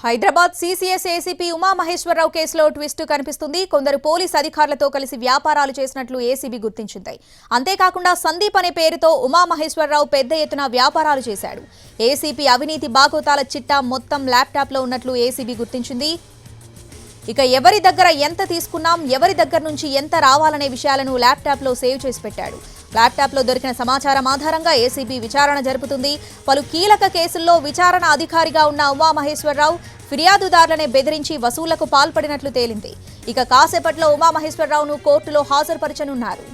Hyderabad CCS ACP Uma Maheswararao కేసులో twist కనిపిస్తుంది. కొందరు పోలీస్ అధికారులతో కలిసి వ్యాపారాలు చేసినట్లు ఏసీబీ గుర్తించింది. అంతేకాకుండా సందీప్ అనే పేరుతో ఉమా మహేశ్వరరావు పెద్ద ఎత్తున వ్యాపారాలు చేశాడు. ఏసీపీ అవినీతి బాగోతాల చిట్టా మొత్తం ల్యాప్టాప్లో ఉన్నట్లు ఏసీబీ గుర్తించింది. ఇక ఎవరి దగ్గర ఎంత తీసుకున్నాం, ఎవరి దగ్గర నుంచి ఎంత రావాలనే విషయాలను ల్యాప్టాప్లో సేవ్ చేసి పెట్టాడు. ల్యాప్టాప్లో దొరికిన సమాచారం ఆధారంగా ఏసీబీ విచారణ జరుపుతుంది. పలు కీలక కేసుల్లో విచారణ అధికారిగా ఉన్న ఉమా మహేశ్వరరావు ఫిర్యాదుదారులనే బెదిరించి వసూళ్లకు పాల్పడినట్లు తేలింది. ఇక కాసేపట్లో ఉమా మహేశ్వరరావును కోర్టులో హాజరుపరచనున్నారు.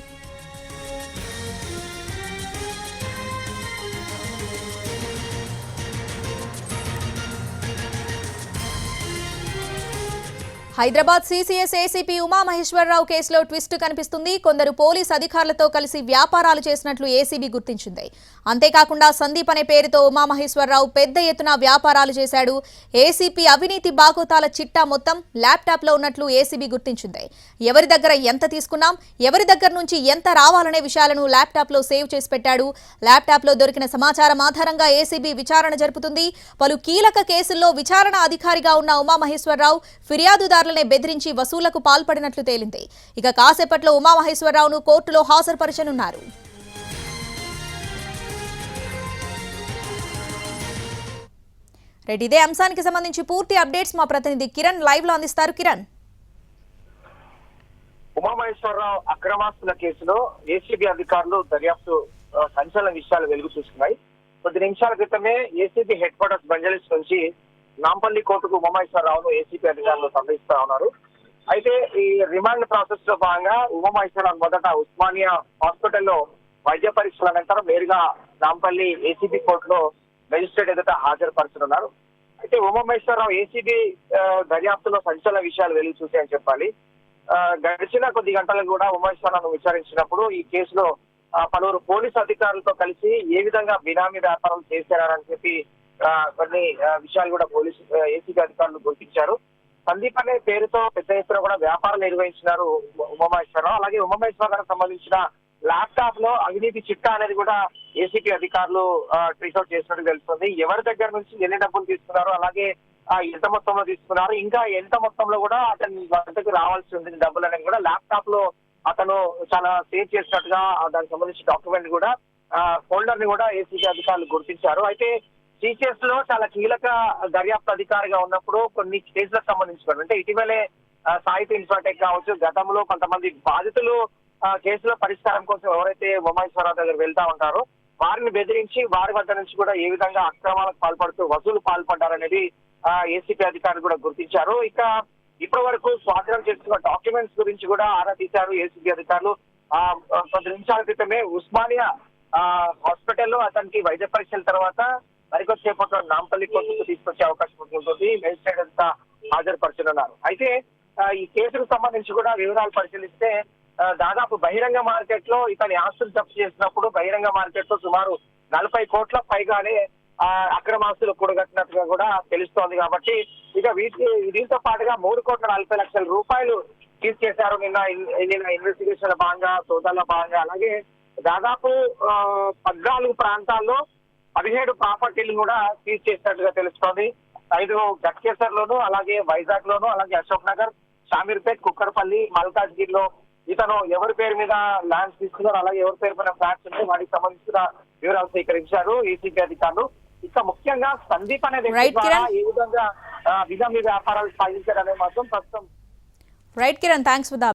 హైదరాబాద్ సీసీఎస్ ఏసీపీ ఉమా మహేశ్వరరావు కేసులో ట్విస్ట్ కనిపిస్తుంది. కొందరు పోలీస్ అధికారులతో కలిసి వ్యాపారాలు చేసినట్లు ఏసీబీ గుర్తించింది. అంతేకాకుండా సందీప్ అనే పేరుతో ఉమా మహేశ్వరరావు పెద్ద ఎత్తున వ్యాపారాలు చేశాడు. ఏసీపీ అవినీతి బాగోతాల చిట్టా మొత్తం ల్యాప్టాప్లో ఉన్నట్లు ఏసీబీ గుర్తించింది. ఎవరి దగ్గర ఎంత తీసుకున్నాం, ఎవరి దగ్గర నుంచి ఎంత రావాలనే విషయాలను ల్యాప్టాప్లో సేవ్ చేసి పెట్టాడు. ల్యాప్టాప్లో దొరికిన సమాచారం ఆధారంగా ఏసీబీ విచారణ జరుపుతుంది. పలు కీలక కేసుల్లో విచారణ అధికారిగా ఉన్న ఉమా మహేశ్వరరావు ఫిర్యాదుదారులనే బెదిరించి వసూళ్లకు పాల్పడినట్లు తేలింది. ఇక కాసేపట్లో ఉమా మహేశ్వరరావును కోర్టులో హాజరుపరచనున్నారు. ఇదే అంశానికి సంబంధించి పూర్తి అప్డేట్స్ మా ప్రతినిధి కిరణ్ లైవ్ లో అందిస్తారు. కిరణ్, ఉమామహేశ్వరరావు అక్రమాస్తుల కేసులో ఏసీబీ అధికారులు దర్యాప్తు సంచలన విషయాలు వెలుగు చూస్తున్నాయి. కొద్ది నిమిషాల క్రితమే ఏసీబీ హెడ్ క్వార్టర్స్ బంజలిస్ నుంచి నాంపల్లి కోర్టుకు ఉమామహేశ్వరరావును ఏసీబీ అధికారులు తరలిస్తా ఉన్నారు. అయితే ఈ రిమాండ్ ప్రాసెస్ లో భాగంగా ఉమామహేశ్వరరావు మొదట ఉస్మానియా హాస్పిటల్లో వైద్య పరీక్షల అనంతరం నేరుగా నాంపల్లి ఏసీబీ కోర్టులో మెజిస్ట్రేట్ ఎదుట హాజరుపరచనున్నారు. అయితే ఉమామహేశ్వరరావు ఏసీబీ దర్యాప్తులో సంచలన విషయాలు వెలుగు చూసాయని చెప్పాలి. గడిచిన కొద్ది గంటలకు కూడా ఉమామహేశ్వరరావును విచారించినప్పుడు ఈ కేసులో పలువురు పోలీసు అధికారులతో కలిసి ఏ విధంగా బినామీ వ్యాపారం చేశారని చెప్పి కొన్ని విషయాలు కూడా పోలీసు ఏసీబీ అధికారులు గుర్తించారు. సందీప్ అనే పేరుతో పెద్ద ఎత్తున కూడా వ్యాపారం నిర్వహించినారు ఉమామహేశ్వరరావు. అలాగే ఉమామహేశ్వరరావుకు సంబంధించిన ల్యాప్టాప్ లో అవినీతి చిట్టా అనేది కూడా ఏసీబీ అధికారులు ట్రీట్అవుట్ చేసినట్టు తెలుస్తుంది. ఎవరి దగ్గర నుంచి ఎన్ని డబ్బులు తీసుకున్నారు, అలాగే ఎంత మొత్తంలో తీసుకున్నారు, ఇంకా ఎంత మొత్తంలో కూడా అతని వద్దకు రావాల్సి ఉంది డబ్బులు అనేది కూడా ల్యాప్టాప్ లో అతను చాలా సేవ్ చేసినట్టుగా దానికి సంబంధించిన డాక్యుమెంట్ కూడా ఫోల్డర్ ని కూడా ఏసీబీ అధికారులు గుర్తించారు. అయితే సీసీఎస్ లో చాలా కీలక దర్యాప్తు అధికారిగా ఉన్నప్పుడు కొన్ని కేసులకు సంబంధించిన అంటే ఇటీవలే సాహిత్య ఇన్ఫాటెక్ కావచ్చు, గతంలో కొంతమంది బాధితులు కేసుల పరిష్కారం కోసం ఎవరైతే ఉమామహేశ్వరరావు దగ్గర వెళ్తా ఉంటారో వారిని బెదిరించి వారి వద్ద నుంచి కూడా ఏ విధంగా అక్రమాలకు పాల్పడుతూ వసూలు పాల్పడ్డారనేది ఏసీపీ అధికారులు కూడా గుర్తించారు. ఇక ఇప్పటి వరకు స్వాధీనం చేసుకున్న డాక్యుమెంట్స్ గురించి కూడా ఆరా తీశారు ఏసీబీ అధికారులు. కొద్ది నిమిషాల క్రితమే ఉస్మానియా హాస్పిటల్లో అతనికి వైద్య పరీక్షల తర్వాత మరికొద్దిసేపట్లో నాంపల్లి కోర్టుకు తీసుకొచ్చే అవకాశం ఉంటుంది. మెజిస్ట్రేట్ అంతా హాజరుపరచనున్నారు. అయితే ఈ కేసుకు సంబంధించి కూడా వివరాలు పరిశీలిస్తే దాదాపు బహిరంగ మార్కెట్ లో ఇతని ఆస్తులు జప్తు చేసినప్పుడు బహిరంగ మార్కెట్ లో సుమారు 40 కోట్ల పైగానే అక్రమాస్తులు కూడగట్టినట్టుగా కూడా తెలుస్తోంది. కాబట్టి ఇక దీంతో పాటుగా 3,40,00,000 రూపాయలు సీజ్ చేశారు నిన్న ఇన్వెస్టిగేషన్ భాగంగా, సోదాల భాగంగా. అలాగే దాదాపు 14 ప్రాంతాల్లో 17 ప్రాపర్టీలు కూడా సీజ్ చేసినట్టుగా తెలుస్తోంది. 5 గట్కేసర్ లోను, అలాగే వైజాగ్ లోను, అలాగే అశోక్ నగర్, షామీర్పేట్, కుక్కరపల్లి, మల్కాజ్గిరిలో ఇతను ఎవరి పేరు మీద ల్యాండ్స్ తీసుకున్నారు, అలాగే ఎవరి పేరు మీద ఫ్లాట్స్ ఉంటే వాటికి సంబంధించిన వివరాలు సేకరించారు ఏసీబీ అధికారులు. ఇక ముఖ్యంగా సందీప్ అనే వ్యక్తి ద్వారా ఏ విధంగా బినామీ వ్యాపారాలు సాగించారనే మాత్రం ప్రస్తుతం. Right Kiran, thanks for the